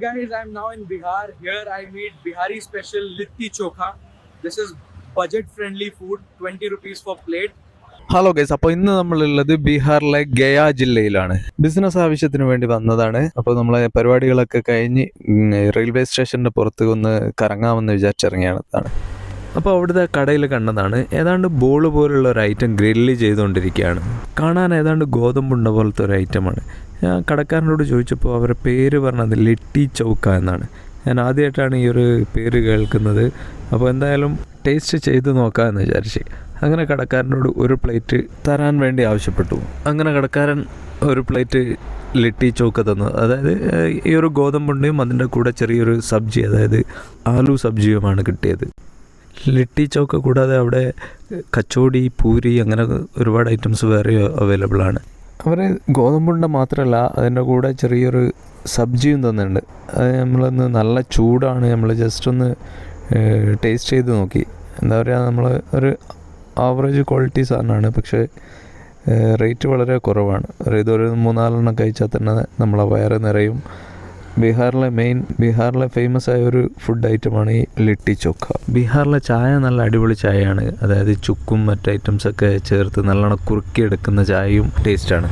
Guys, I'm now in Bihar. Here I meet Bihari special Litti Chokha. This is budget friendly food, 20 rupees for plate. Hello guys, അപ്പോൾ ഇന്ന് നമ്മളുള്ളത് ബീഹാറിലെ ഗയ ജില്ലയിലാണ്. Business ആവശ്യത്തിന് വേണ്ടി വന്നതാണ്. അപ്പോൾ നമ്മളെ പരിപാടികളൊക്കെ കഴിഞ്ഞ് റെയിൽവേ സ്റ്റേഷൻ്റെ പുറത്ത് ഒന്ന് കറങ്ങാമെന്ന് വിചാരിച്ചിറങ്ങിയതാണ്. അപ്പോൾ അവിടുത്തെ കടയിൽ കണ്ടതാണ് ഏതാണ്ട് ബോൾ പോലുള്ള ഒരു ഐറ്റം ഗ്രില്ല് ചെയ്തുകൊണ്ടിരിക്കുകയാണ്. കാണാൻ ഏതാണ്ട് ഗോതമ്പുണ്ട പോലത്തെ ഒരു ഐറ്റമാണ്. ഞാൻ കടക്കാരനോട് ചോദിച്ചപ്പോൾ അവരുടെ പേര് പറഞ്ഞത് ലിട്ടി ചൗക്ക എന്നാണ്. ഞാൻ ആദ്യമായിട്ടാണ് ഈ ഒരു പേര് കേൾക്കുന്നത്. അപ്പോൾ എന്തായാലും ടേസ്റ്റ് ചെയ്ത് നോക്കാമെന്ന് വിചാരിച്ച് അങ്ങനെ കടക്കാരനോട് ഒരു പ്ലേറ്റ് തരാൻ വേണ്ടി ആവശ്യപ്പെട്ടു. അങ്ങനെ കടക്കാരൻ ഒരു പ്ലേറ്റ് ലിട്ടി ചോക്ക തന്നു. അതായത് ഈ ഒരു ഗോതമ്പുണ്ടയും അതിൻ്റെ കൂടെ ചെറിയൊരു സബ്ജി, അതായത് ആലു സബ്ജിയുമാണ് കിട്ടിയത്. ലിട്ടി ചോക്ക കൂടാതെ അവിടെ കച്ചോടി, പൂരി, അങ്ങനെ ഒരുപാട് ഐറ്റംസ് വേറെ അവൈലബിൾ ആണ്. അവർ ഗോതമ്പുണ്ട മാത്രമല്ല അതിൻ്റെ കൂടെ ചെറിയൊരു സബ്ജിയും തന്നിട്ടുണ്ട്. അത് നമ്മളൊന്ന് നല്ല ചൂടാണ്, നമ്മൾ ജസ്റ്റ് ഒന്ന് ടേസ്റ്റ് ചെയ്ത് നോക്കി. എന്താ പറയുക, നമ്മൾ ഒരു ആവറേജ് ക്വാളിറ്റി സാധനമാണ്, പക്ഷേ റേറ്റ് വളരെ കുറവാണ്. ഇതൊരു 3-4 കഴിച്ചാൽ തന്നെ നമ്മളെ വയറ് നിറയും. ബീഹാറിലെ ഫേമസ് ആയ ഒരു ഫുഡ് ഐറ്റമാണ് ഈ ലിട്ടി ചോക്ക. ബീഹാറിലെ ചായ നല്ല അടിപൊളി ചായയാണ്. അതായത് ചുക്കും മറ്റ് ഐറ്റംസൊക്കെ ചേർത്ത് നല്ലോണം കുറുക്കിയെടുക്കുന്ന ചായയും ടേസ്റ്റാണ്.